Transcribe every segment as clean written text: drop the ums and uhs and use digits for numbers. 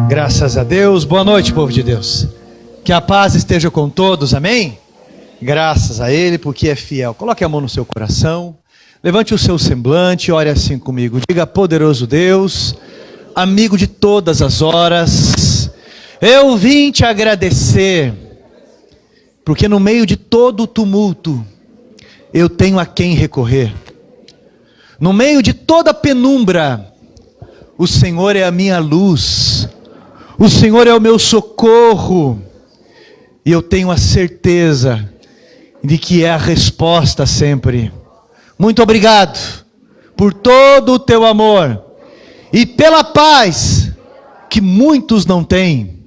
Graças a Deus, boa noite, povo de Deus. Que a paz esteja com todos, amém? Graças a Ele, porque é fiel. Coloque a mão no seu coração, levante o seu semblante, ore assim comigo. Diga: poderoso Deus, amigo de todas as horas, eu vim te agradecer, porque no meio de todo o tumulto, eu tenho a quem recorrer. No meio de toda a penumbra, o Senhor é a minha luz, o Senhor é o meu socorro, e eu tenho a certeza de que é a resposta sempre. Muito obrigado por todo o teu amor e pela paz que muitos não têm,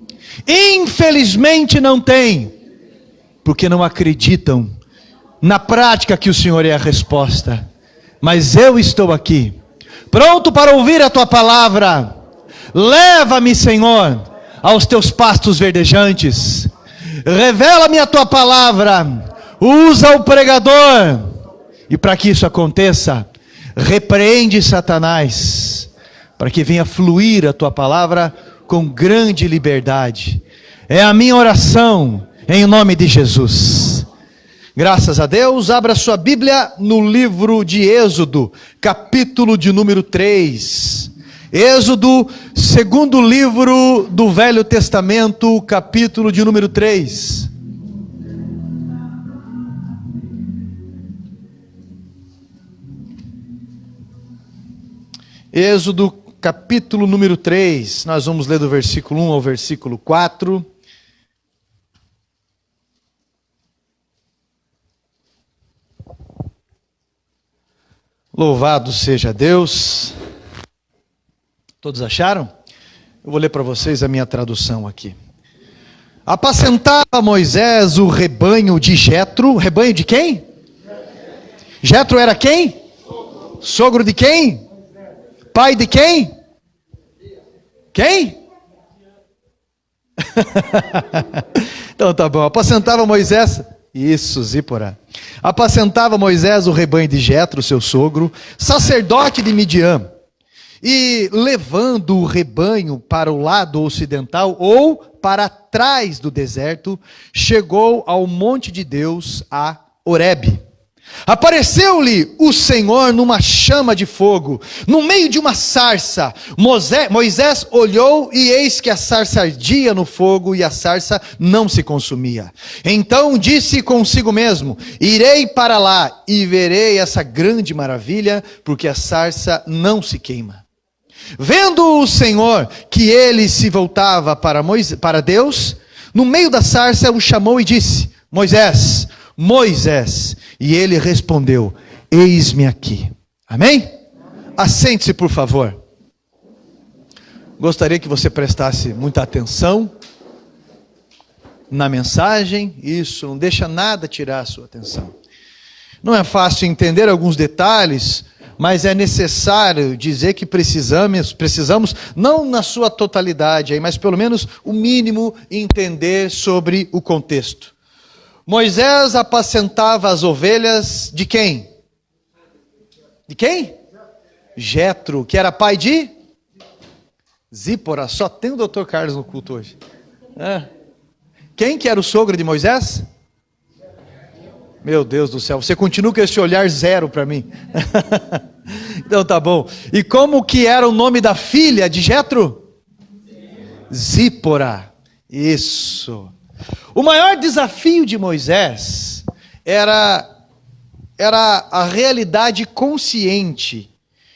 infelizmente não têm, porque não acreditam na prática que o Senhor é a resposta. Mas eu estou aqui, pronto para ouvir a tua palavra. Leva-me, Senhor, aos teus pastos verdejantes. Revela-me a tua palavra. Usa o pregador. E para que isso aconteça, repreende Satanás, para que venha fluir a tua palavra com grande liberdade. É a minha oração, em nome de Jesus. Graças a Deus. Abra sua Bíblia no livro de Êxodo, capítulo de número 3. Êxodo, segundo livro do Velho Testamento, capítulo de número 3. Êxodo, capítulo número 3. Nós vamos ler do versículo 1 ao versículo 4. Louvado seja Deus. Todos acharam? Eu vou ler para vocês a minha tradução aqui. Apacentava Moisés o rebanho de Jetro. Rebanho de quem? Jetro era quem? Sogro de quem? Pai de quem? Quem? Então tá bom. Apacentava Moisés... Isso, Zípora. Apacentava Moisés o rebanho de Jetro, seu sogro, sacerdote de Midian. E levando o rebanho para o lado ocidental, ou para trás do deserto, chegou ao monte de Deus, a Horebe. Apareceu-lhe o Senhor numa chama de fogo, no meio de uma sarça. Moisés olhou, e eis que a sarça ardia no fogo, e a sarça não se consumia. Então disse consigo mesmo: irei para lá, e verei essa grande maravilha, porque a sarça não se queima. Vendo o Senhor que ele se voltava para Deus, no meio da sarça o chamou e disse: Moisés, Moisés. E ele respondeu: eis-me aqui. Amém? Assente-se, por favor. Gostaria que você prestasse muita atenção na mensagem. Isso, não deixa nada tirar a sua atenção. Não é fácil entender alguns detalhes, mas é necessário dizer que precisamos, não na sua totalidade, mas pelo menos o mínimo, entender sobre o contexto. Moisés apacentava as ovelhas de quem? De quem? Jetro, que era pai de Zípora. Só tem o Dr. Carlos no culto hoje. Quem que era o sogro de Moisés? Meu Deus do céu, você continua com esse olhar zero para mim. Então tá bom. E como que era o nome da filha de Jetro? Zípora. Isso. O maior desafio de Moisés era a realidade consciente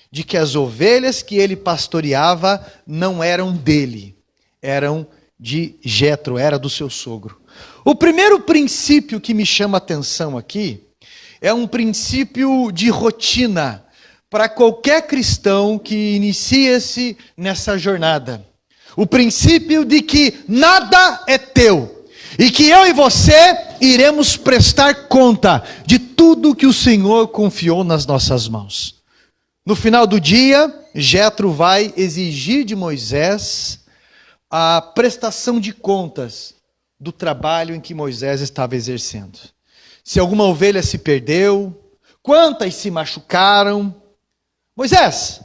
de que as ovelhas que ele pastoreava não eram dele, eram de Jetro, era do seu sogro. O primeiro princípio que me chama a atenção aqui é um princípio de rotina para qualquer cristão que inicia-se nessa jornada. O princípio de que nada é teu. E que eu e você iremos prestar conta de tudo que o Senhor confiou nas nossas mãos. No final do dia, Jetro vai exigir de Moisés a prestação de contas do trabalho em que Moisés estava exercendo. Se alguma ovelha se perdeu, quantas se machucaram. Moisés,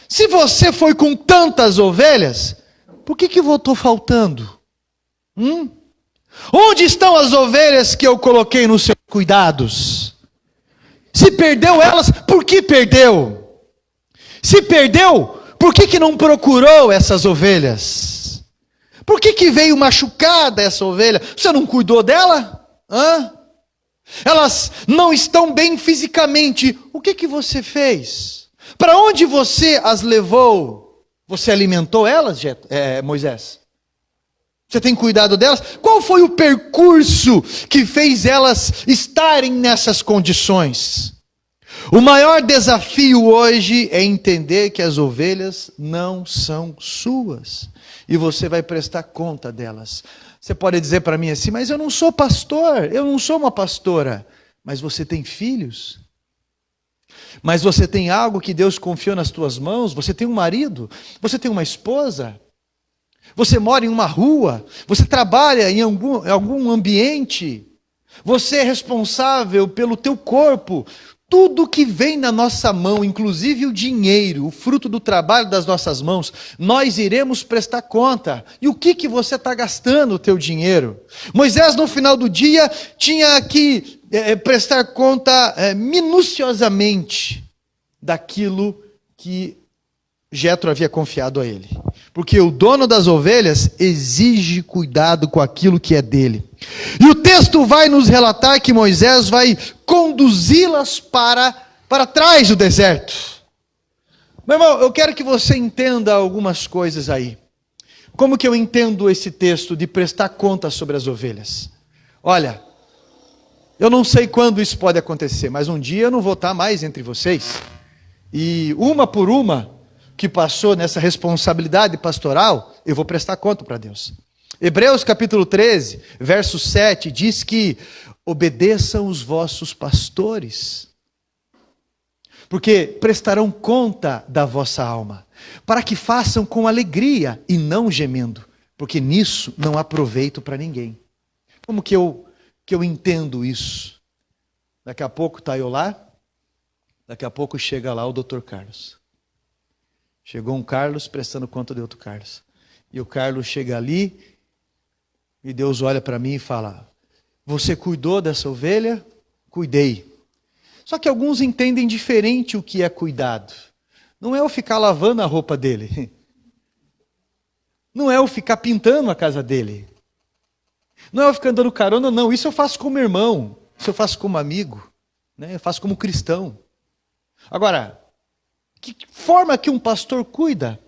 se você foi com tantas ovelhas, por que que voltou faltando? Onde estão as ovelhas que eu coloquei nos seus cuidados? Se perdeu elas, por que perdeu? Se perdeu, por que que não procurou essas ovelhas? Por que que veio machucada essa ovelha? Você não cuidou dela? Elas não estão bem fisicamente. O que que você fez? Para onde você as levou? Você alimentou elas, Moisés? Você tem cuidado delas? Qual foi o percurso que fez elas estarem nessas condições? O maior desafio hoje é entender que as ovelhas não são suas. E você vai prestar conta delas. Você pode dizer para mim assim, mas eu não sou pastor, eu não sou uma pastora. Mas você tem filhos? Mas você tem algo que Deus confiou nas tuas mãos? Você tem um marido? Você tem uma esposa? Você mora em uma rua? Você trabalha em algum ambiente? Você é responsável pelo teu corpo? Tudo que vem na nossa mão, inclusive o dinheiro, o fruto do trabalho das nossas mãos, nós iremos prestar conta. E o que você está gastando o teu dinheiro? Moisés, no final do dia, tinha que prestar conta minuciosamente daquilo que Jetro havia confiado a ele. Porque o dono das ovelhas exige cuidado com aquilo que é dele. E o texto vai nos relatar que Moisés vai conduzi-las para trás do deserto. Meu irmão, eu quero que você entenda algumas coisas aí. Como que eu entendo esse texto de prestar conta sobre as ovelhas? Olha, eu não sei quando isso pode acontecer, mas um dia eu não vou estar mais entre vocês. E uma por uma que passou nessa responsabilidade pastoral, eu vou prestar conta para Deus. Hebreus capítulo 13, verso 7, diz que obedeçam os vossos pastores, porque prestarão conta da vossa alma, para que façam com alegria e não gemendo, porque nisso não há proveito para ninguém. Como que eu entendo isso? Daqui a pouco está eu lá, daqui a pouco chega lá o Dr. Carlos. Chegou um Carlos prestando conta de outro Carlos. E o Carlos chega ali e Deus olha para mim e fala: você cuidou dessa ovelha? Cuidei. Só que alguns entendem diferente o que é cuidado. Não é eu ficar lavando a roupa dele. Não é eu ficar pintando a casa dele. Não é eu ficar dando carona, não. Isso eu faço como irmão. Isso eu faço como amigo. Né? Eu faço como cristão. Agora, que forma que um pastor cuida?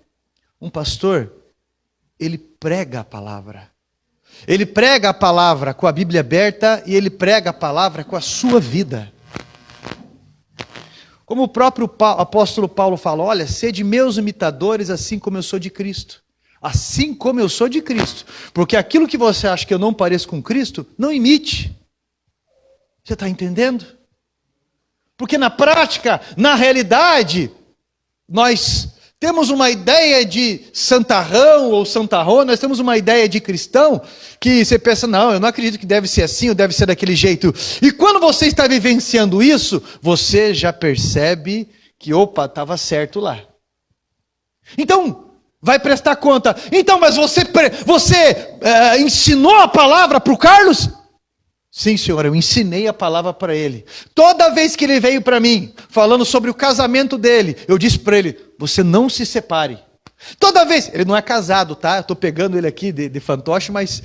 Um pastor, ele prega a palavra. Ele prega a palavra com a Bíblia aberta e ele prega a palavra com a sua vida. Como o próprio apóstolo Paulo fala, olha, sede meus imitadores assim como eu sou de Cristo. Assim como eu sou de Cristo. Porque aquilo que você acha que eu não pareço com Cristo, não imite. Você está entendendo? Porque na prática, na realidade, nós temos uma ideia de santarrão ou santarrão, nós temos uma ideia de cristão que você pensa, não, eu não acredito que deve ser assim ou deve ser daquele jeito. E quando você está vivenciando isso, você já percebe que, opa, estava certo lá. Então, vai prestar conta. Então, mas você ensinou a palavra para o Carlos? Sim, senhor, eu ensinei a palavra para ele. Toda vez que ele veio para mim, falando sobre o casamento dele, eu disse para ele, você não se separe. Toda vez, ele não é casado, tá? Eu estou pegando ele aqui de fantoche, mas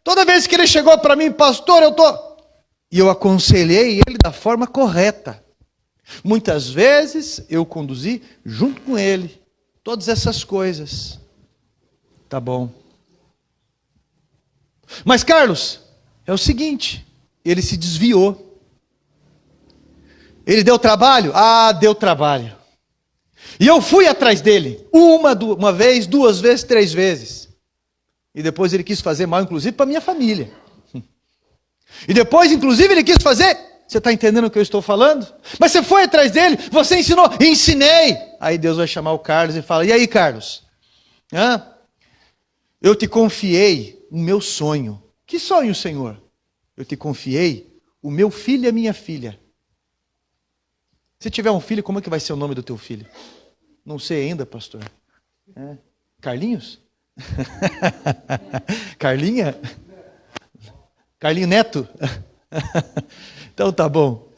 toda vez que ele chegou para mim, pastor, e eu aconselhei ele da forma correta. Muitas vezes eu conduzi junto com ele todas essas coisas. Tá bom. Mas Carlos, é o seguinte, ele se desviou. Ele deu trabalho? Ah, deu trabalho. E eu fui atrás dele, uma vez, 2 vezes, 3 vezes. E depois ele quis fazer mal, inclusive, para minha família. E depois, inclusive, ele quis fazer... Você está entendendo o que eu estou falando? Mas você foi atrás dele, você ensinou, ensinei. Aí Deus vai chamar o Carlos e fala, e aí, Carlos? Eu te confiei o meu sonho. Que sonho, Senhor? Eu te confiei o meu filho e a minha filha. Se tiver um filho, como é que vai ser o nome do teu filho? Não sei ainda, pastor. Carlinhos? Carlinha? Carlinho Neto? Então tá bom.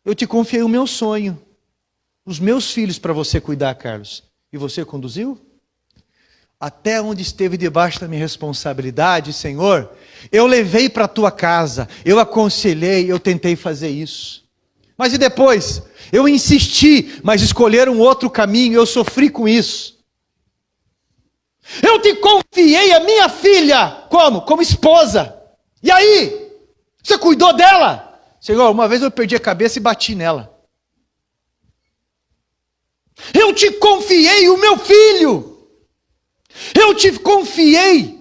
Eu te confiei o meu sonho, os meus filhos para você cuidar, Carlos. E você conduziu? Até onde esteve debaixo da minha responsabilidade, Senhor, eu levei para a tua casa, eu aconselhei, eu tentei fazer isso. Mas e depois? Eu insisti, mas escolheram outro caminho, eu sofri com isso. Eu te confiei a minha filha, como? Como esposa. E aí? Você cuidou dela? Senhor, uma vez eu perdi a cabeça e bati nela. Eu te confiei o meu filho. Eu te confiei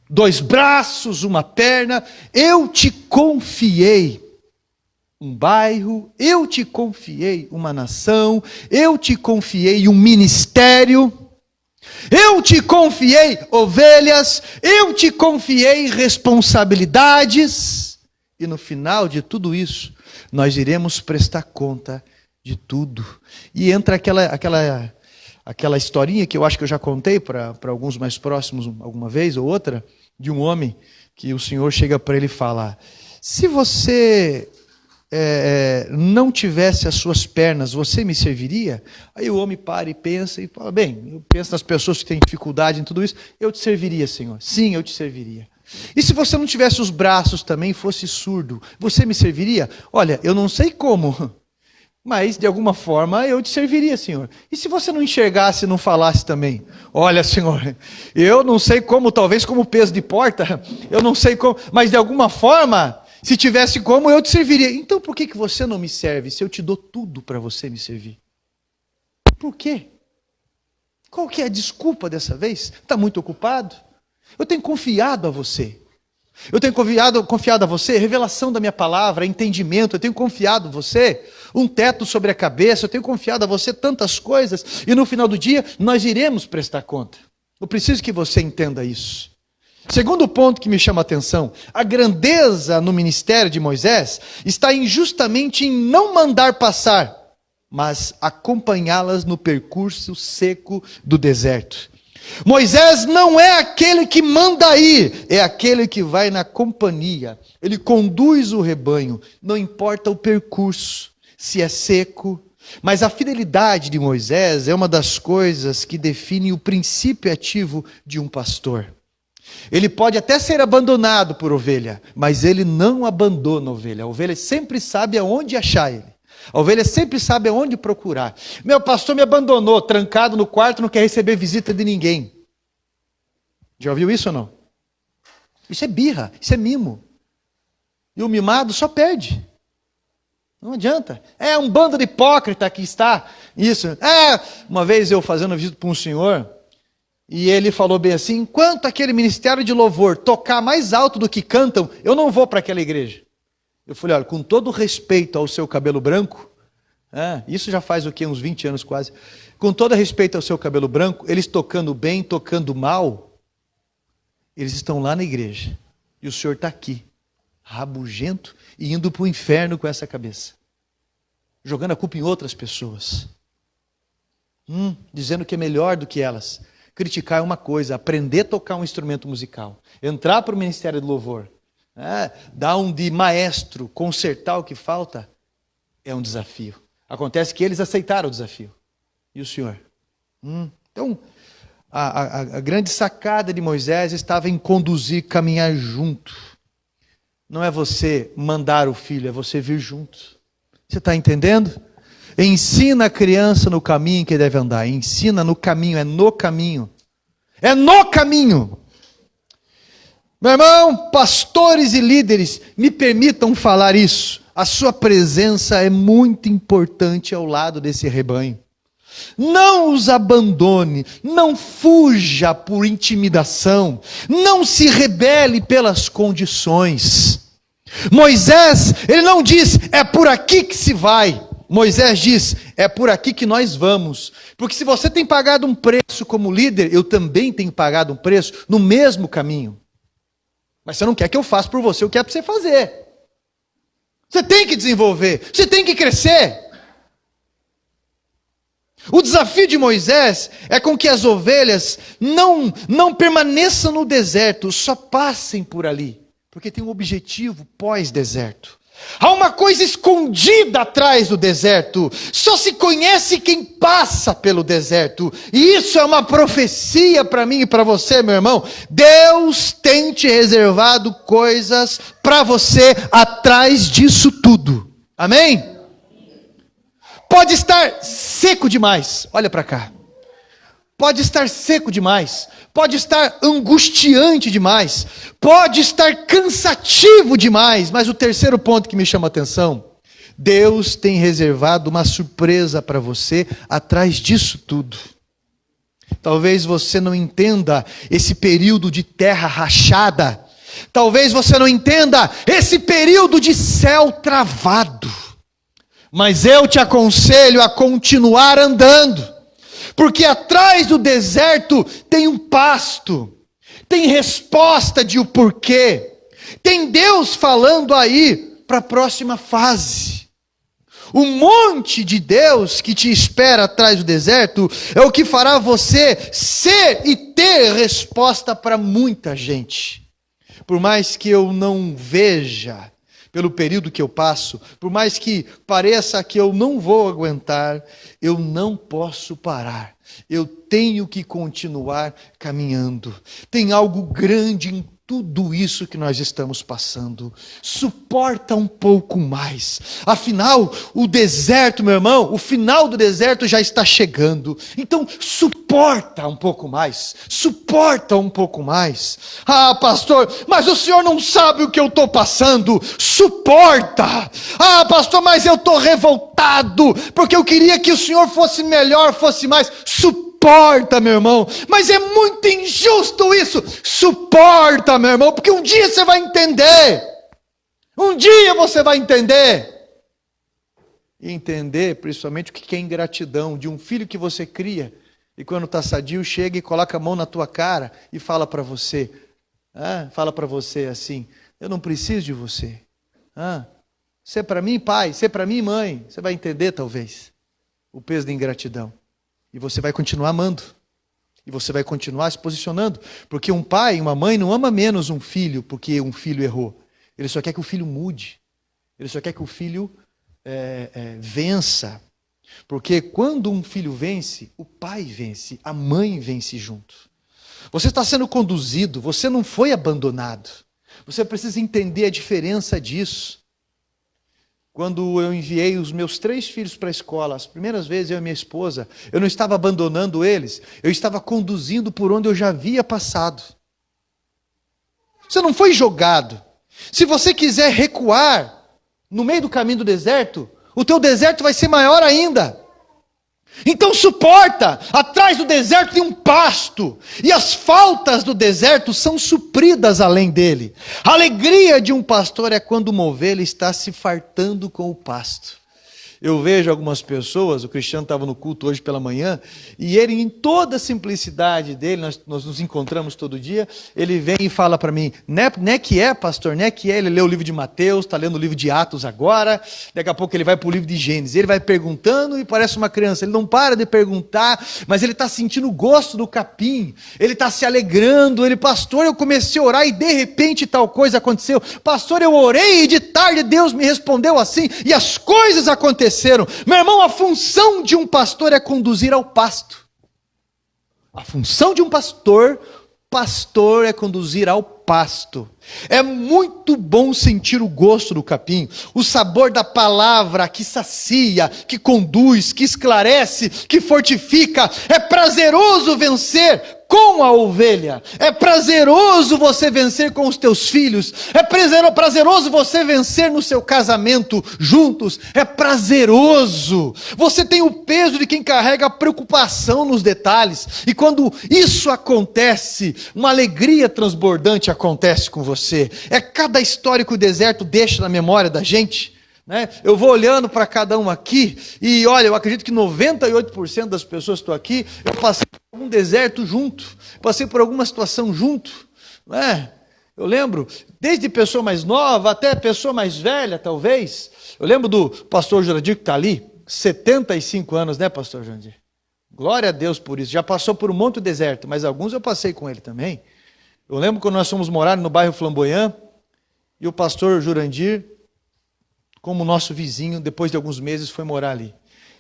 2 braços, uma perna. Eu te confiei um bairro. Eu te confiei uma nação. Eu te confiei um ministério. Eu te confiei ovelhas. Eu te confiei responsabilidades. E no final de tudo isso, nós iremos prestar conta de tudo. E entra aquela historinha que eu acho que eu já contei para alguns mais próximos alguma vez ou outra, de um homem que o Senhor chega para ele e fala: se você não tivesse as suas pernas, você me serviria? Aí o homem para e pensa e fala: bem, eu penso nas pessoas que têm dificuldade em tudo isso, eu te serviria, Senhor. Sim, eu te serviria. E se você não tivesse os braços também, fosse surdo, você me serviria? Olha, eu não sei como, mas de alguma forma eu te serviria, Senhor. E se você não enxergasse e não falasse também? Olha, Senhor, eu não sei como, talvez como peso de porta, eu não sei como, mas de alguma forma, se tivesse como, eu te serviria. Então por que você não me serve se eu te dou tudo para você me servir? Por quê? Qual que é a desculpa dessa vez? Está muito ocupado? Eu tenho confiado a você. Eu tenho confiado a você revelação da minha palavra, entendimento. Eu tenho confiado a você um teto sobre a cabeça. Eu tenho confiado a você tantas coisas. E no final do dia, nós iremos prestar conta. Eu preciso que você entenda isso. Segundo ponto que me chama a atenção: a grandeza no ministério de Moisés está justamente em não mandar passar, mas acompanhá-las no percurso seco do deserto. Moisés não é aquele que manda ir, é aquele que vai na companhia. Ele conduz o rebanho, não importa o percurso, se é seco. Mas a fidelidade de Moisés é uma das coisas que define o princípio ativo de um pastor. Ele pode até ser abandonado por ovelha, mas ele não abandona a ovelha. A ovelha sempre sabe aonde achar ele. A ovelha sempre sabe aonde procurar. Meu pastor me abandonou, trancado no quarto, não quer receber visita de ninguém. Já ouviu isso ou não? Isso é birra, isso é mimo. E o mimado só perde. Não adianta. É um bando de hipócrita que está. Isso. Uma vez eu fazendo visita para um senhor, e ele falou bem assim: enquanto aquele ministério de louvor tocar mais alto do que cantam, eu não vou para aquela igreja. Eu falei: olha, com todo respeito ao seu cabelo branco, isso já faz o quê? Uns 20 anos quase. Com todo respeito ao seu cabelo branco, eles tocando bem, tocando mal, eles estão lá na igreja. E o senhor está aqui, rabugento e indo para o inferno com essa cabeça. Jogando a culpa em outras pessoas. Dizendo que é melhor do que elas. Criticar é uma coisa, aprender a tocar um instrumento musical. Entrar para o ministério do louvor. Dar um de maestro, consertar o que falta, é um desafio. Acontece que eles aceitaram o desafio. E o senhor? Então, a grande sacada de Moisés estava em conduzir, caminhar junto. Não é você mandar o filho, é você vir junto. Você está entendendo? Ensina a criança no caminho que deve andar. Ensina no caminho, é no caminho. É no caminho. Meu irmão, pastores e líderes, me permitam falar isso. A sua presença é muito importante ao lado desse rebanho. Não os abandone, não fuja por intimidação, não se rebele pelas condições. Moisés, ele não diz, é por aqui que se vai. Moisés diz, é por aqui que nós vamos. Porque se você tem pagado um preço como líder, eu também tenho pagado um preço no mesmo caminho. Mas você não quer que eu faça por você o que é para você fazer. Você tem que desenvolver, você tem que crescer. O desafio de Moisés é com que as ovelhas não permaneçam no deserto, só passem por ali, porque tem um objetivo pós-deserto. Há uma coisa escondida atrás do deserto, só se conhece quem passa pelo deserto, e isso é uma profecia para mim e para você, meu irmão. Deus tem te reservado coisas para você atrás disso tudo, amém? Pode estar seco demais, olha para cá. Pode estar seco demais, pode estar angustiante demais, pode estar cansativo demais, mas o terceiro ponto que me chama a atenção, Deus tem reservado uma surpresa para você atrás disso tudo. Talvez você não entenda esse período de terra rachada, talvez você não entenda esse período de céu travado, mas eu te aconselho a continuar andando, porque atrás do deserto tem um pasto, tem resposta de o porquê, tem Deus falando aí para a próxima fase. O monte de Deus que te espera atrás do deserto é o que fará você ser e ter resposta para muita gente. Por mais que eu não veja, pelo período que eu passo, por mais que pareça que eu não vou aguentar, eu não posso parar. Eu tenho que continuar caminhando. Tem algo grande em tudo isso que nós estamos passando. Suporta um pouco mais. Afinal, o deserto, meu irmão, o final do deserto já está chegando. Então, suporta um pouco mais. Suporta um pouco mais. Ah, pastor, mas o senhor não sabe o que eu estou passando. Suporta. Ah, pastor, mas eu estou revoltado, porque eu queria que o senhor fosse melhor, fosse mais. Suporta, meu irmão, mas é muito injusto isso. Suporta, meu irmão, porque um dia você vai entender. Um dia você vai entender. E entender, principalmente, o que é ingratidão de um filho que você cria e quando está sadio chega e coloca a mão na tua cara e fala para você, assim: eu não preciso de você. Você é para mim, pai, você é para mim, mãe. Você vai entender, talvez, o peso da ingratidão. E você vai continuar amando. E você vai continuar se posicionando. Porque um pai e uma mãe não ama menos um filho porque um filho errou. Ele só quer que o filho mude. Ele só quer que o filho vença. Porque quando um filho vence, o pai vence, a mãe vence junto. Você está sendo conduzido, você não foi abandonado. Você precisa entender a diferença disso. Quando eu enviei os meus 3 filhos para a escola, as primeiras vezes eu e minha esposa, eu não estava abandonando eles, eu estava conduzindo por onde eu já havia passado. Você não foi jogado. Se você quiser recuar no meio do caminho do deserto, o teu deserto vai ser maior ainda. Então suporta, atrás do deserto tem um pasto, e as faltas do deserto são supridas além dele. A alegria de um pastor é quando uma ovelha está se fartando com o pasto. Eu vejo algumas pessoas, o Cristiano estava no culto hoje pela manhã, e ele, em toda a simplicidade dele, nós nos encontramos todo dia, ele vem e fala para mim, né que é, pastor, né que é, ele lê o livro de Mateus, está lendo o livro de Atos agora, daqui a pouco ele vai para o livro de Gênesis, ele vai perguntando e parece uma criança, ele não para de perguntar, mas ele está sentindo o gosto do capim, ele está se alegrando, ele, pastor, eu comecei a orar e de repente tal coisa aconteceu, pastor, eu orei e de tarde Deus me respondeu assim, e as coisas aconteceram. Meu irmão, a função de um pastor é conduzir ao pasto. A função de um pastor é conduzir ao pasto. É muito bom sentir o gosto do capim, o sabor da palavra que sacia, que conduz, que esclarece, que fortifica. É prazeroso vencer com a ovelha, é prazeroso você vencer com os teus filhos, é prazeroso você vencer no seu casamento juntos, é prazeroso. Você tem o peso de quem carrega a preocupação nos detalhes, e quando isso acontece, uma alegria transbordante acontece com você. É cada história que o deserto deixa na memória da gente, né? Eu vou olhando para cada um aqui e olha, eu acredito que 98% das pessoas que estão aqui, eu passei por um deserto junto, passei por alguma situação junto, né? Eu lembro, desde pessoa mais nova até pessoa mais velha, talvez. Eu lembro do pastor Jurandir que está ali, 75 anos, né, pastor Jurandir? Glória a Deus por isso. Já passou por um monte de deserto, mas alguns eu passei com ele também. Eu lembro quando nós fomos morar no bairro Flamboyant, e o pastor Jurandir, como nosso vizinho, depois de alguns meses foi morar ali.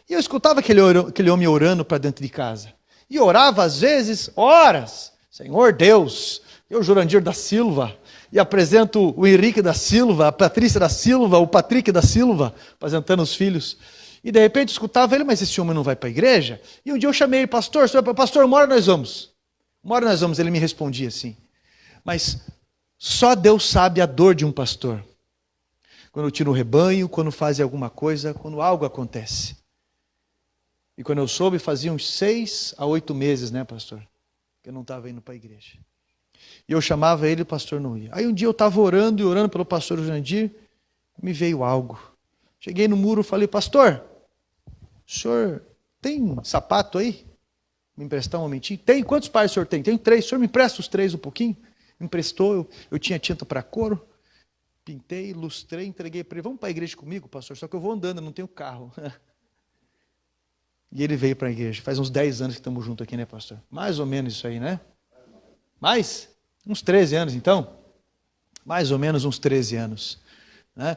E eu escutava aquele homem orando para dentro de casa. E orava às vezes horas. Senhor Deus, eu Jurandir da Silva, e apresento o Henrique da Silva, a Patrícia da Silva, o Patrick da Silva, apresentando os filhos. E de repente escutava ele, mas esse homem não vai para a igreja? E um dia eu chamei ele, pastor, uma hora nós vamos. Uma hora nós vamos, ele me respondia assim. Mas só Deus sabe a dor de um pastor. Quando tira o rebanho, quando faz alguma coisa, quando algo acontece. E quando eu soube, fazia uns 6 a 8 meses, né, pastor? Que eu não estava indo para a igreja. E eu chamava ele e o pastor não ia. Aí um dia eu estava orando e orando pelo pastor Jandir, me veio algo. Cheguei no muro e falei, pastor, o senhor tem sapato aí? Me emprestar um momentinho? Tem? Quantos pares o senhor tem? Tenho 3. O senhor me empresta os 3 um pouquinho? Me emprestou, eu tinha tinta para couro, pintei, lustrei, entreguei para ele. Vamos para a igreja comigo, pastor? Só que eu vou andando, eu não tenho carro. E ele veio para a igreja. Faz uns 10 anos que estamos juntos aqui, né, pastor? Mais ou menos isso aí, né? Mais? Uns 13 anos, então? Mais ou menos uns 13 anos. Né?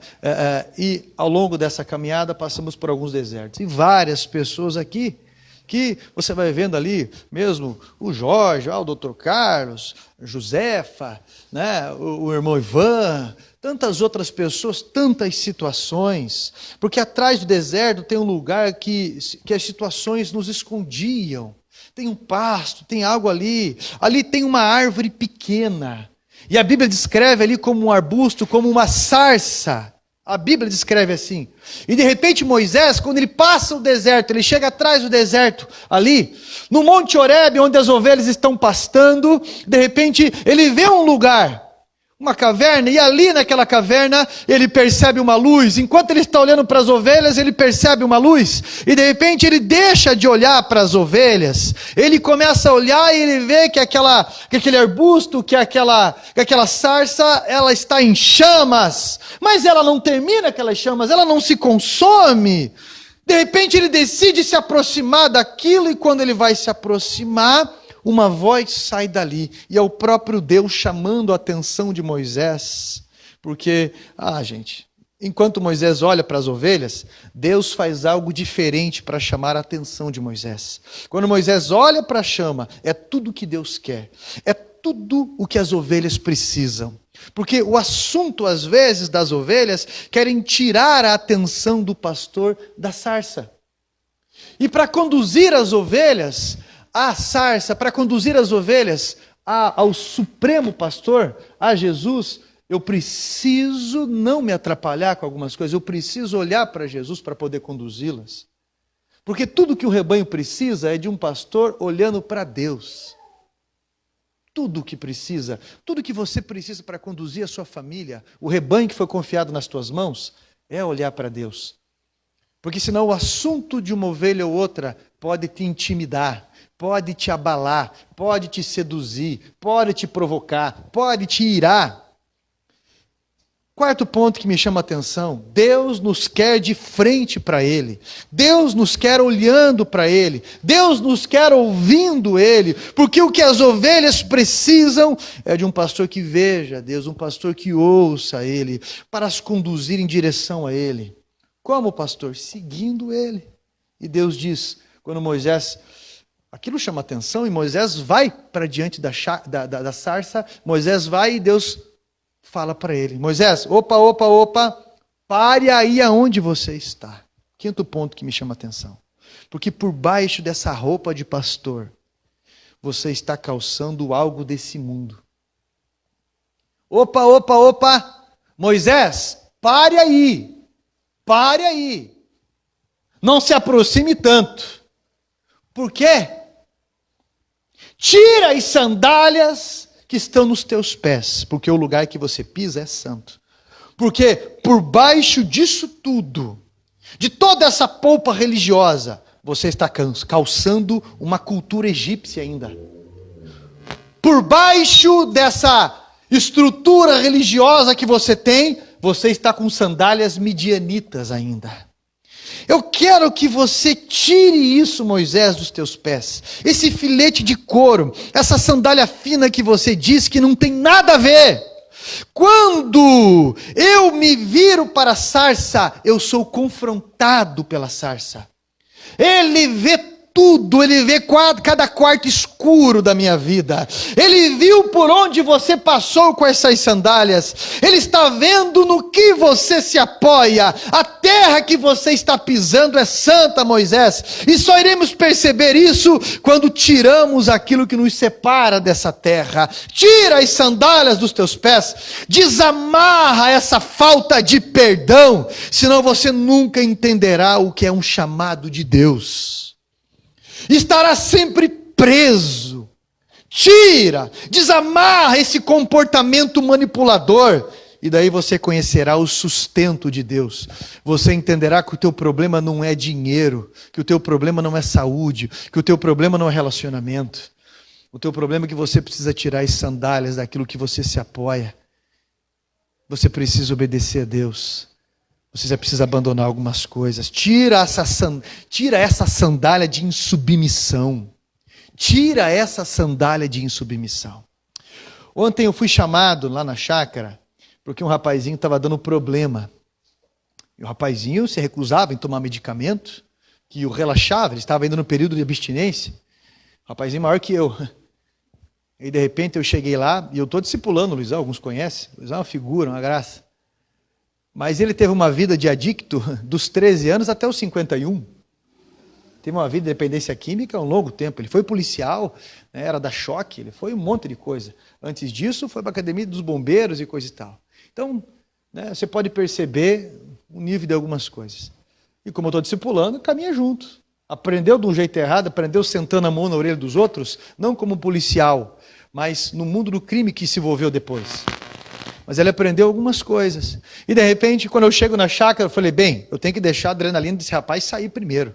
E ao longo dessa caminhada passamos por alguns desertos. E várias pessoas aqui, que você vai vendo ali mesmo, o Jorge, o doutor Carlos, a Josefa, né? o irmão Ivan, tantas outras pessoas, tantas situações, porque atrás do deserto tem um lugar que as situações nos escondiam, tem um pasto, tem algo ali tem uma árvore pequena, e a Bíblia descreve ali como um arbusto, como uma sarça. A Bíblia descreve assim. E de repente Moisés, quando ele passa o deserto, ele chega atrás do deserto, ali, no Monte Horebe, onde as ovelhas estão pastando, de repente ele vê um lugar, uma caverna, e ali naquela caverna ele percebe uma luz. Enquanto ele está olhando para as ovelhas, ele percebe uma luz, e de repente ele deixa de olhar para as ovelhas, ele começa a olhar e ele vê que aquele arbusto, que aquela sarça, ela está em chamas, mas ela não termina aquelas chamas, ela não se consome. De repente ele decide se aproximar daquilo, e quando ele vai se aproximar, uma voz sai dali, e é o próprio Deus chamando a atenção de Moisés, porque, gente, enquanto Moisés olha para as ovelhas, Deus faz algo diferente para chamar a atenção de Moisés. Quando Moisés olha para a chama, é tudo o que Deus quer, é tudo o que as ovelhas precisam, porque o assunto, às vezes, das ovelhas, querem tirar a atenção do pastor da sarça, e para conduzir as ovelhas a sarça, para conduzir as ovelhas ao supremo pastor, a Jesus, eu preciso não me atrapalhar com algumas coisas, eu preciso olhar para Jesus para poder conduzi-las. Porque tudo que o rebanho precisa é de um pastor olhando para Deus. Tudo o que precisa, tudo que você precisa para conduzir a sua família, o rebanho que foi confiado nas tuas mãos, é olhar para Deus. Porque senão o assunto de uma ovelha ou outra pode te intimidar, pode te abalar, pode te seduzir, pode te provocar, pode te irar. Quarto ponto que me chama a atenção: Deus nos quer de frente para Ele, Deus nos quer olhando para Ele, Deus nos quer ouvindo Ele, porque o que as ovelhas precisam é de um pastor que veja Deus, um pastor que ouça Ele, para as conduzir em direção a Ele. Como, pastor? Seguindo Ele. E Deus diz, quando Moisés... Aquilo chama atenção, e Moisés vai para diante da sarça, Moisés vai e Deus fala para ele, Moisés, opa, pare aí aonde você está. Quinto ponto que me chama atenção, porque por baixo dessa roupa de pastor, você está calçando algo desse mundo. Opa, Moisés, pare aí, não se aproxime tanto. Por quê? Tira as sandálias que estão nos teus pés, porque o lugar que você pisa é santo. Porque por baixo disso tudo, de toda essa polpa religiosa, você está calçando uma cultura egípcia ainda. Por baixo dessa estrutura religiosa que você tem, você está com sandálias midianitas ainda. Eu quero que você tire isso, Moisés, dos teus pés. Esse filete de couro, essa sandália fina que você diz que não tem nada a ver. Quando eu me viro para a sarça, eu sou confrontado pela sarça. Ele vê tudo, ele vê cada quarto escuro da minha vida. Ele viu por onde você passou com essas sandálias. Ele está vendo no que você se apoia. A terra que você está pisando é santa, Moisés. E só iremos perceber isso quando tiramos aquilo que nos separa dessa terra. Tira as sandálias dos teus pés. Desamarra essa falta de perdão. Senão você nunca entenderá o que é um chamado de Deus. Estará sempre preso. Tira, desamarra esse comportamento manipulador, e daí você conhecerá o sustento de Deus. Você entenderá que o teu problema não é dinheiro, que o teu problema não é saúde, que o teu problema não é relacionamento. O teu problema é que você precisa tirar as sandálias daquilo que você se apoia. Você precisa obedecer a Deus. Você já precisa abandonar algumas coisas. Tira essa sandália de insubmissão. Tira essa sandália de insubmissão. Ontem eu fui chamado lá na chácara, porque um rapazinho estava dando problema. E o rapazinho se recusava em tomar medicamento, que o relaxava, ele estava ainda no período de abstinência. Um rapazinho maior que eu. E de repente eu cheguei lá, e eu estou discipulando o Luizão, alguns conhecem. O Luizão é uma figura, uma graça. Mas ele teve uma vida de adicto dos 13 anos até os 51. Teve uma vida de dependência química um longo tempo. Ele foi policial, né, era da choque, ele foi um monte de coisa. Antes disso, foi para a academia dos bombeiros e coisa e tal. Então, né, você pode perceber o nível de algumas coisas. E como eu estou discipulando, caminha junto. Aprendeu de um jeito errado, aprendeu sentando a mão na orelha dos outros, não como policial, mas no mundo do crime que se envolveu depois. Mas ele aprendeu algumas coisas. E de repente, quando eu chego na chácara, eu falei, bem, eu tenho que deixar a adrenalina desse rapaz sair primeiro.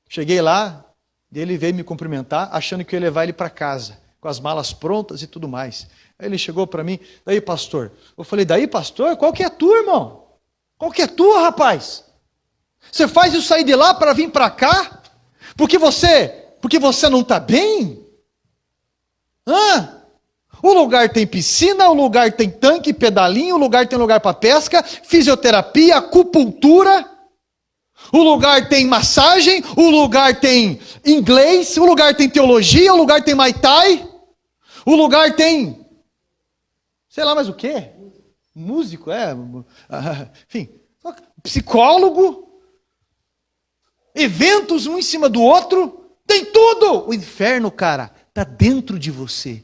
Cheguei lá, ele veio me cumprimentar, achando que eu ia levar ele para casa, com as malas prontas e tudo mais. Aí ele chegou para mim, daí pastor? Eu falei, daí pastor? Qual que é a tua, irmão? Qual que é a tua, rapaz? Você faz eu sair de lá para vir para cá? Porque você não está bem? O lugar tem piscina, o lugar tem tanque, pedalinho, o lugar tem lugar para pesca, fisioterapia, acupuntura, o lugar tem massagem, o lugar tem inglês, o lugar tem teologia, o lugar tem Muay Thai, o lugar tem, sei lá mais o quê? Músico, enfim, psicólogo, eventos um em cima do outro, tem tudo. O inferno, cara, está dentro de você.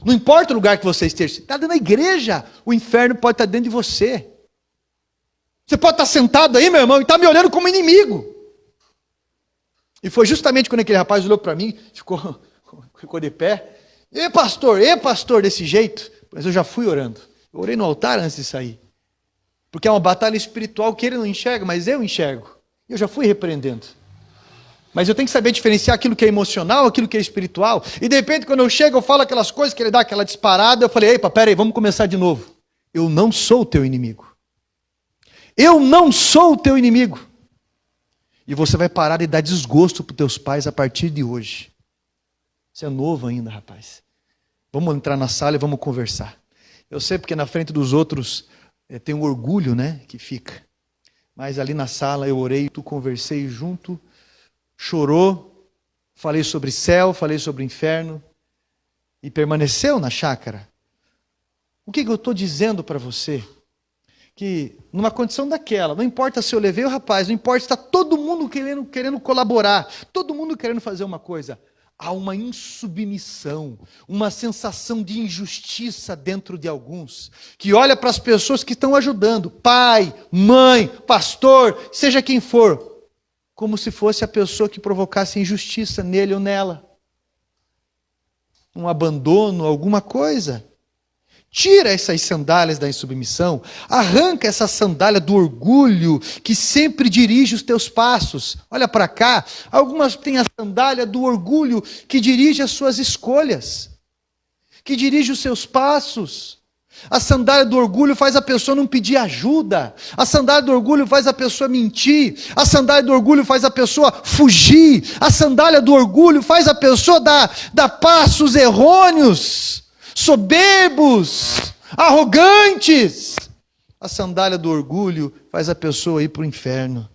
Não importa o lugar que você esteja, está dentro da igreja, o inferno pode estar dentro de você. Você pode estar sentado aí, meu irmão, e está me olhando como inimigo. E foi justamente quando aquele rapaz olhou para mim, ficou de pé. E pastor, desse jeito. Mas eu já fui orando. Eu orei no altar antes de sair. Porque é uma batalha espiritual que ele não enxerga, mas eu enxergo. Eu já fui repreendendo. Mas eu tenho que saber diferenciar aquilo que é emocional, aquilo que é espiritual. E de repente, quando eu chego, eu falo aquelas coisas que ele dá aquela disparada. Eu falei, epa, peraí, vamos começar de novo. Eu não sou o teu inimigo. Eu não sou o teu inimigo. E você vai parar de dar desgosto para os teus pais a partir de hoje. Você é novo ainda, rapaz. Vamos entrar na sala e vamos conversar. Eu sei porque na frente dos outros tem um orgulho, né, que fica. Mas ali na sala eu orei, tu conversei junto, chorou, falei sobre céu, falei sobre inferno e permaneceu na chácara. O que eu estou dizendo para você? Que numa condição daquela, não importa se eu levei o rapaz, não importa se está todo mundo querendo colaborar, todo mundo querendo fazer uma coisa, há uma insubmissão, uma sensação de injustiça dentro de alguns, que olha para as pessoas que estão ajudando, pai, mãe, pastor, seja quem for, como se fosse a pessoa que provocasse injustiça nele ou nela. Um abandono, alguma coisa. Tira essas sandálias da insubmissão, arranca essa sandália do orgulho que sempre dirige os teus passos. Olha para cá, algumas têm a sandália do orgulho que dirige as suas escolhas, que dirige os seus passos. A sandália do orgulho faz a pessoa não pedir ajuda. A sandália do orgulho faz a pessoa mentir. A sandália do orgulho faz a pessoa fugir. A sandália do orgulho faz a pessoa dar passos errôneos, soberbos, arrogantes. A sandália do orgulho faz a pessoa ir para o inferno.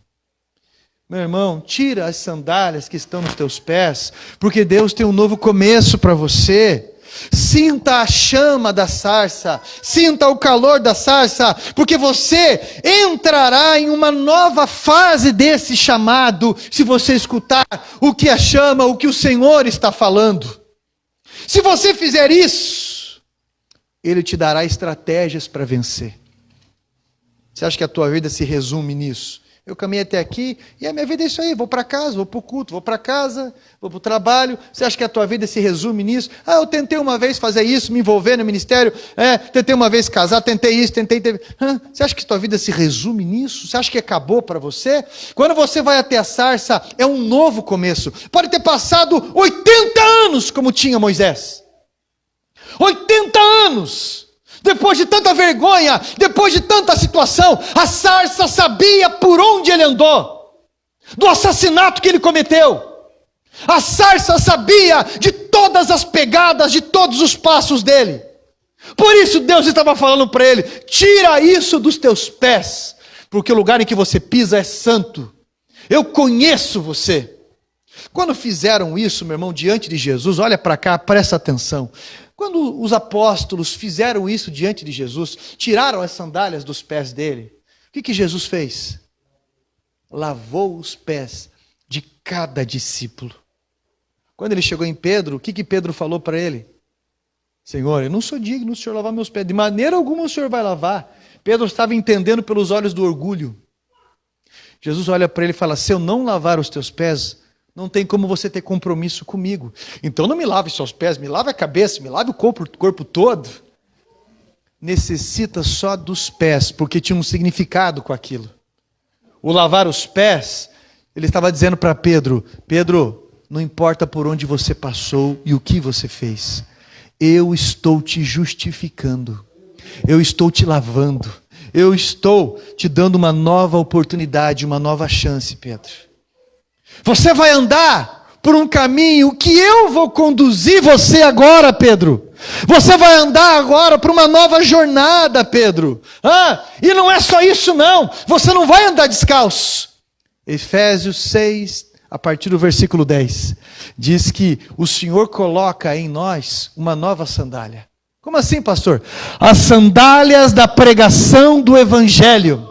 Meu irmão, tira as sandálias que estão nos teus pés, porque Deus tem um novo começo para você. Sinta a chama da sarça, sinta o calor da sarça, porque você entrará em uma nova fase desse chamado, se você escutar o que a chama, o que o Senhor está falando. Se você fizer isso, Ele te dará estratégias para vencer. Você acha que a tua vida se resume nisso? Eu caminhei até aqui e a minha vida é isso aí, vou para casa, vou para o culto, vou para casa, vou para o trabalho. Você acha que a tua vida se resume nisso? Eu tentei uma vez fazer isso, me envolver no ministério, tentei uma vez casar, tentei isso, tentei... Você acha que a tua vida se resume nisso? Você acha que acabou para você? Quando você vai até a sarça, é um novo começo. Pode ter passado 80 anos como tinha Moisés. 80 anos! Depois de tanta vergonha, depois de tanta situação, a sarça sabia por onde ele andou, do assassinato que ele cometeu. A sarça sabia de todas as pegadas, de todos os passos dele. Por isso Deus estava falando para ele: tira isso dos teus pés, porque o lugar em que você pisa é santo. Eu conheço você. Quando fizeram isso, meu irmão, diante de Jesus, olha para cá, presta atenção. Quando os apóstolos fizeram isso diante de Jesus, tiraram as sandálias dos pés dele, o que Jesus fez? Lavou os pés de cada discípulo. Quando ele chegou em Pedro, o que Pedro falou para ele? Senhor, eu não sou digno do Senhor lavar meus pés, de maneira alguma o Senhor vai lavar. Pedro estava entendendo pelos olhos do orgulho. Jesus olha para ele e fala: se eu não lavar os teus pés, não tem como você ter compromisso comigo. Então não me lave só os pés, me lave a cabeça, me lave o corpo todo. Necessita só dos pés, porque tinha um significado com aquilo. O lavar os pés, ele estava dizendo para Pedro: Pedro, não importa por onde você passou e o que você fez, eu estou te justificando, eu estou te lavando, eu estou te dando uma nova oportunidade, uma nova chance, Pedro. Você vai andar por um caminho que eu vou conduzir você agora, Pedro. Você vai andar agora por uma nova jornada, Pedro. E não é só isso não. Você não vai andar descalço. Efésios 6, a partir do versículo 10, diz que o Senhor coloca em nós uma nova sandália. Como assim, pastor? As sandálias da pregação do Evangelho.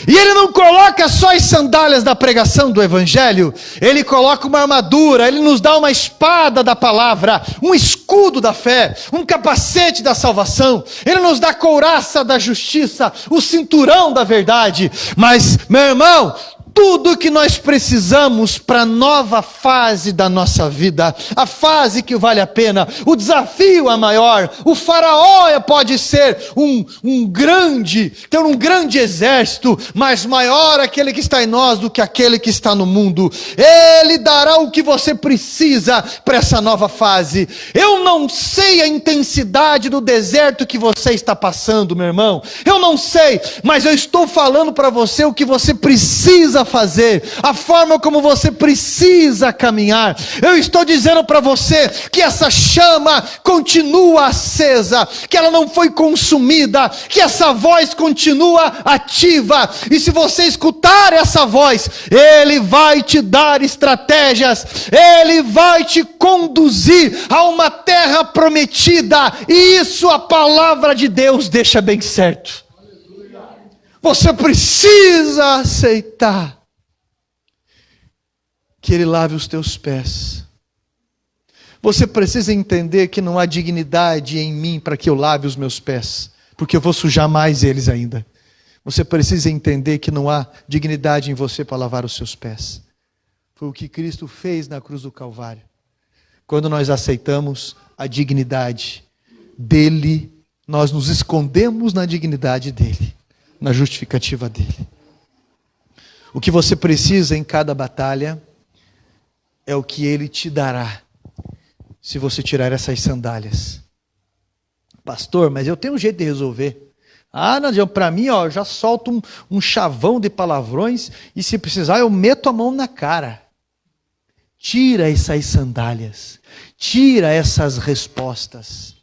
E ele não coloca só as sandálias da pregação do Evangelho, ele coloca uma armadura, ele nos dá uma espada da palavra, um escudo da fé, um capacete da salvação, ele nos dá a couraça da justiça, o cinturão da verdade. Mas, meu irmão, tudo que nós precisamos para a nova fase da nossa vida, a fase que vale a pena, o desafio é maior. O faraó pode ser ter um grande exército, mas maior aquele que está em nós do que aquele que está no mundo. Ele dará o que você precisa para essa nova fase. Eu não sei a intensidade do deserto que você está passando, meu irmão. Eu não sei, mas eu estou falando para você o que você precisa fazer, a forma como você precisa caminhar. Eu estou dizendo para você que essa chama continua acesa, que ela não foi consumida, que essa voz continua ativa, e se você escutar essa voz, Ele vai te dar estratégias, Ele vai te conduzir a uma terra prometida, e isso a palavra de Deus deixa bem certo. Você precisa aceitar que Ele lave os teus pés. Você precisa entender que não há dignidade em mim para que eu lave os meus pés, porque eu vou sujar mais eles ainda. Você precisa entender que não há dignidade em você para lavar os seus pés. Foi o que Cristo fez na cruz do Calvário. Quando nós aceitamos a dignidade dele, nós nos escondemos na dignidade dele, na justificativa dele. O que você precisa em cada batalha é o que Ele te dará, se você tirar essas sandálias. Pastor, mas eu tenho um jeito de resolver. Ah, não adianta, para mim, ó, eu já solto um chavão de palavrões e se precisar eu meto a mão na cara. Tira essas sandálias, tira essas respostas.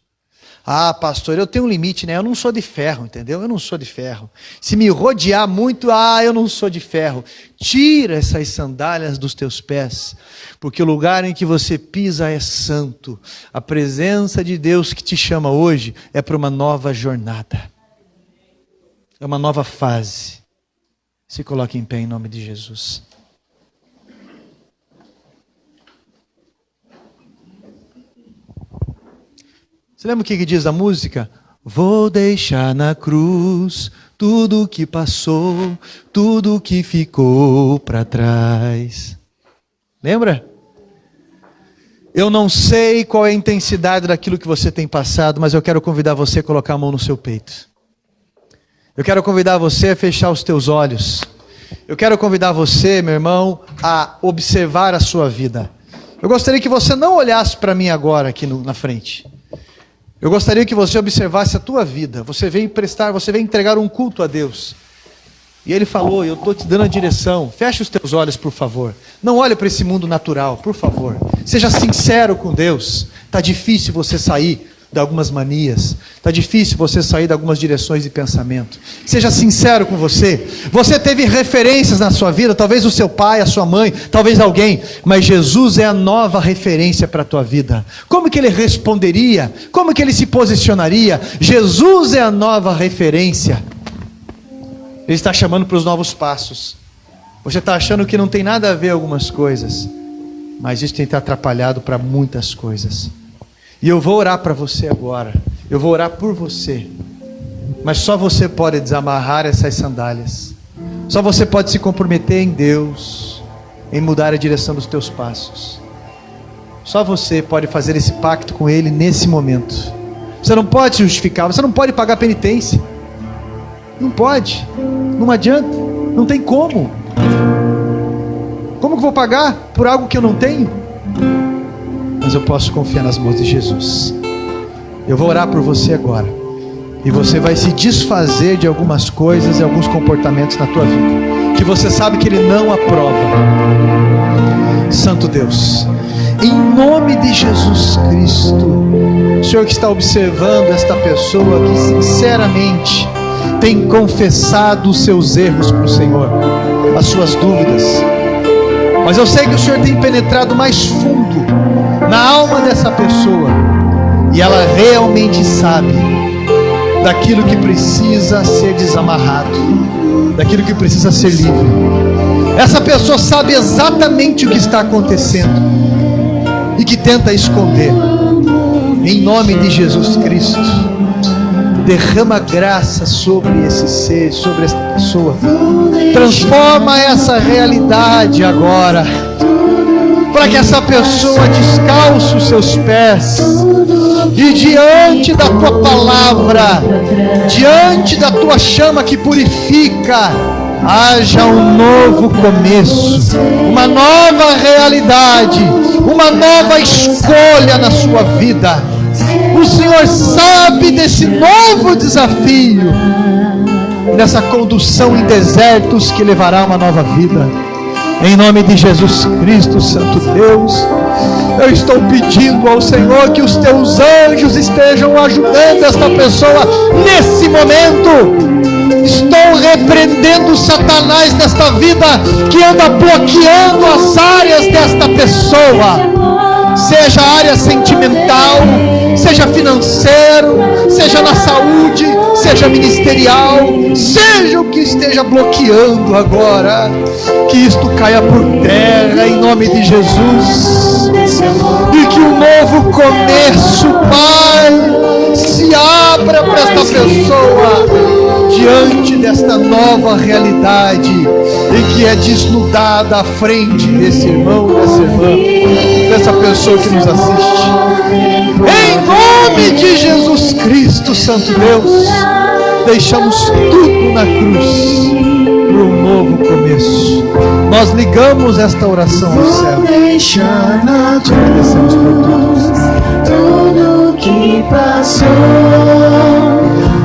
Ah, pastor, eu tenho um limite, né? Eu não sou de ferro, entendeu? Eu não sou de ferro. Se me rodear muito, eu não sou de ferro. Tira essas sandálias dos teus pés, porque o lugar em que você pisa é santo. A presença de Deus que te chama hoje é para uma nova jornada. É uma nova fase. Se coloque em pé em nome de Jesus. Você lembra o que diz a música? Vou deixar na cruz tudo o que passou, tudo o que ficou para trás. Lembra? Eu não sei qual é a intensidade daquilo que você tem passado, mas eu quero convidar você a colocar a mão no seu peito. Eu quero convidar você a fechar os teus olhos. Eu quero convidar você, meu irmão, a observar a sua vida. Eu gostaria que você não olhasse para mim agora aqui na frente. Eu gostaria que você observasse a tua vida. Você vem entregar um culto a Deus. E Ele falou, eu estou te dando a direção. Feche os teus olhos, por favor. Não olhe para esse mundo natural, por favor. Seja sincero com Deus. Está difícil você sair de algumas manias. Está difícil você sair de algumas direções de pensamento. Seja sincero com você. Você teve referências na sua vida, talvez o seu pai, a sua mãe, talvez alguém, mas Jesus é a nova referência para a tua vida. Como que Ele responderia? Como que Ele se posicionaria? Jesus é a nova referência. Ele está chamando para os novos passos. Você está achando que não tem nada a ver algumas coisas, mas isso tem te atrapalhado para muitas coisas. E eu vou orar para você agora. Eu vou orar por você. Mas só você pode desamarrar essas sandálias. Só você pode se comprometer em Deus, em mudar a direção dos teus passos. Só você pode fazer esse pacto com Ele nesse momento. Você não pode se justificar, você não pode pagar penitência. Não pode, não adianta, não tem como. Como que eu vou pagar por algo que eu não tenho? Mas eu posso confiar nas mãos de Jesus. Eu vou orar por você agora. E você vai se desfazer de algumas coisas e alguns comportamentos na tua vida que você sabe que Ele não aprova. Santo Deus, em nome de Jesus Cristo, o Senhor que está observando esta pessoa que sinceramente tem confessado os seus erros para o Senhor, as suas dúvidas, mas eu sei que o Senhor tem penetrado mais fundo na alma dessa pessoa e ela realmente sabe daquilo que precisa ser desamarrado, daquilo que precisa ser livre. Essa pessoa sabe exatamente o que está acontecendo e que tenta esconder. Em nome de Jesus Cristo, derrama graça sobre esse ser, sobre essa pessoa. Transforma essa realidade agora, para que essa pessoa descalce os seus pés e diante da tua palavra, diante da tua chama que purifica, haja um novo começo, uma nova realidade, uma nova escolha na sua vida. O Senhor sabe desse novo desafio, dessa condução em desertos que levará a uma nova vida. Em nome de Jesus Cristo, Santo Deus, eu estou pedindo ao Senhor que os teus anjos estejam ajudando esta pessoa nesse momento. Estou repreendendo Satanás desta vida que anda bloqueando as áreas desta pessoa, seja a área sentimental, seja financeiro, seja na saúde, seja ministerial, seja o que esteja bloqueando agora, que isto caia por terra em nome de Jesus, e que um novo começo, Pai, se abra para esta pessoa diante desta nova realidade em que é desnudada à frente desse irmão, dessa irmã, dessa pessoa que nos assiste. Em nome de Jesus Cristo, Santo Deus, deixamos tudo na cruz para um novo começo. Nós ligamos esta oração ao céu. Te agradecemos por tudo. que passou,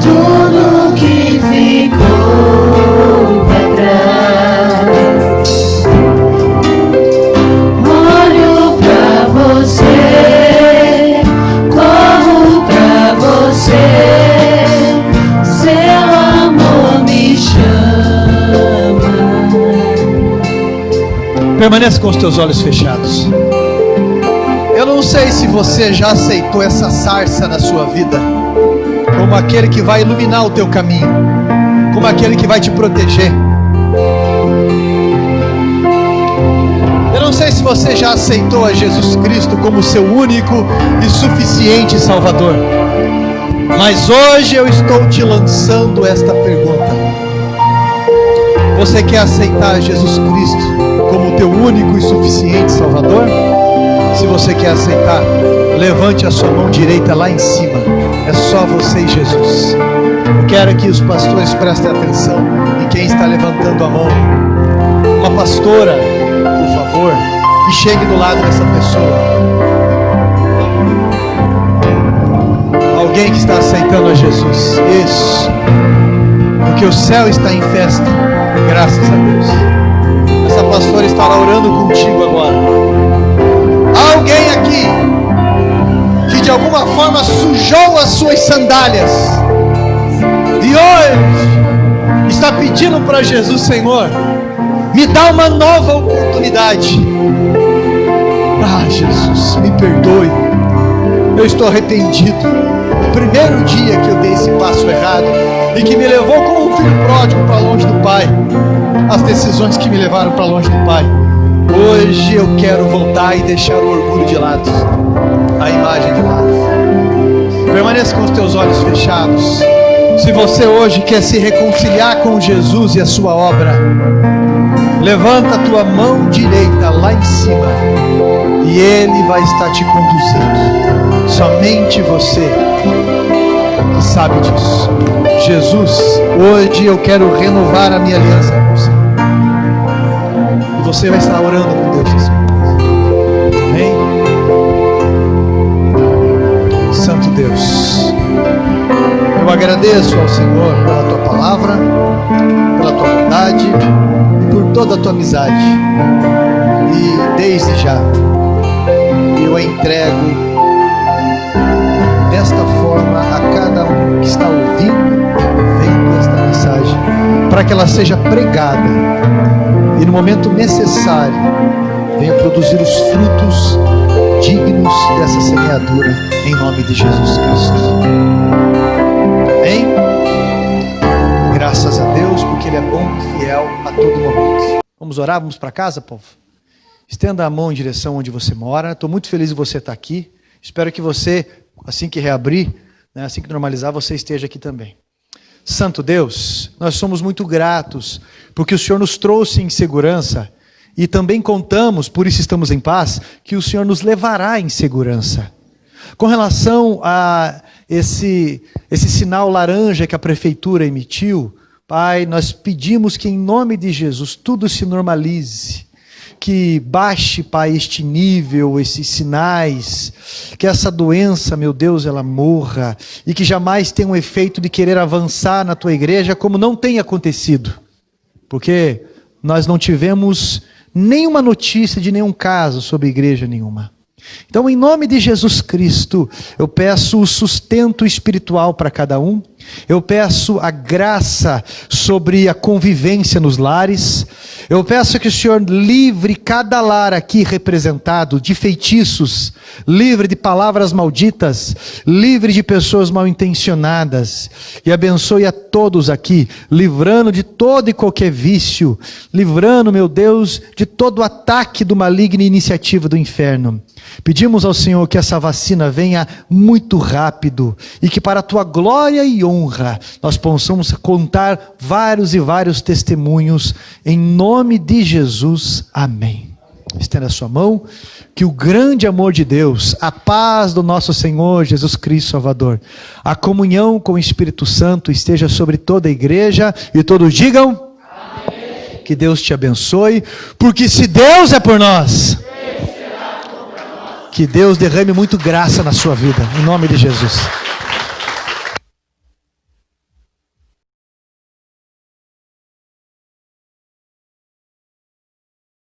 tudo que ficou pra trás. Olho pra você, corro pra você, seu amor me chama. Permaneça com os teus olhos fechados. Eu não sei se você já aceitou essa sarça na sua vida como aquele que vai iluminar o teu caminho, como aquele que vai te proteger. Eu não sei se você já aceitou a Jesus Cristo como seu único e suficiente Salvador, mas hoje eu estou te lançando esta pergunta: você quer aceitar Jesus Cristo como teu único e suficiente Salvador? Se você quer aceitar, levante a sua mão direita lá em cima. É só você e Jesus. Eu quero que os pastores prestem atenção em quem está levantando a mão. Uma pastora, por favor, e chegue do lado dessa pessoa. Alguém que está aceitando a Jesus. Isso. Porque o céu está em festa. Graças a Deus. Essa pastora está lá orando contigo agora. Alguém aqui que de alguma forma sujou as suas sandálias e hoje está pedindo para Jesus: Senhor, me dá uma nova oportunidade. Ah, Jesus, me perdoe, eu estou arrependido. O primeiro dia que eu dei esse passo errado e que me levou como um filho pródigo para longe do Pai, as decisões que me levaram para longe do Pai, hoje eu quero voltar e deixar o orgulho de lado, a imagem de lado. Permaneça com os teus olhos fechados. Se você hoje quer se reconciliar com Jesus e a sua obra, levanta a tua mão direita lá em cima e Ele vai estar te conduzindo. Somente você que sabe disso. Jesus, hoje eu quero renovar a minha aliança com você. E você vai estar orando com Deus nesse momento. Amém? Santo Deus, eu agradeço ao Senhor pela tua palavra, pela tua bondade e por toda a tua amizade. E desde já eu a entrego desta forma a cada um que está ouvindo, vendo esta mensagem, para que ela seja pregada e no momento necessário venha produzir os frutos dignos dessa semeadura, em nome de Jesus Cristo. Amém? Graças a Deus, porque Ele é bom e fiel a todo momento. Vamos orar? Vamos para casa, povo? Estenda a mão em direção onde você mora. Estou muito feliz de você estar aqui. Espero que você, assim que reabrir, né, assim que normalizar, você esteja aqui também. Santo Deus, nós somos muito gratos porque o Senhor nos trouxe em segurança e também contamos, por isso estamos em paz, que o Senhor nos levará em segurança. Com relação a esse sinal laranja que a prefeitura emitiu, Pai, nós pedimos que em nome de Jesus tudo se normalize. Que baixe, Pai, este nível, esses sinais, que essa doença, meu Deus, ela morra, e que jamais tenha um efeito de querer avançar na Tua igreja, como não tem acontecido, porque nós não tivemos nenhuma notícia de nenhum caso sobre igreja nenhuma. Então, em nome de Jesus Cristo, eu peço o sustento espiritual para cada um, eu peço a graça sobre a convivência nos lares, eu peço que o Senhor livre cada lar aqui representado de feitiços, livre de palavras malditas, livre de pessoas mal intencionadas, e abençoe a todos aqui, livrando de todo e qualquer vício, livrando, meu Deus, de todo ataque do maligno e iniciativa do inferno. Pedimos ao Senhor que essa vacina venha muito rápido e que para a Tua glória e honra nós possamos contar vários e vários testemunhos em nome de Jesus. Amém. Estenda a sua mão, que o grande amor de Deus, a paz do nosso Senhor Jesus Cristo Salvador, a comunhão com o Espírito Santo esteja sobre toda a igreja e todos digam amém. Que Deus te abençoe, porque se Deus é por nós, Que Deus derrame muito graça na sua vida, em nome de Jesus.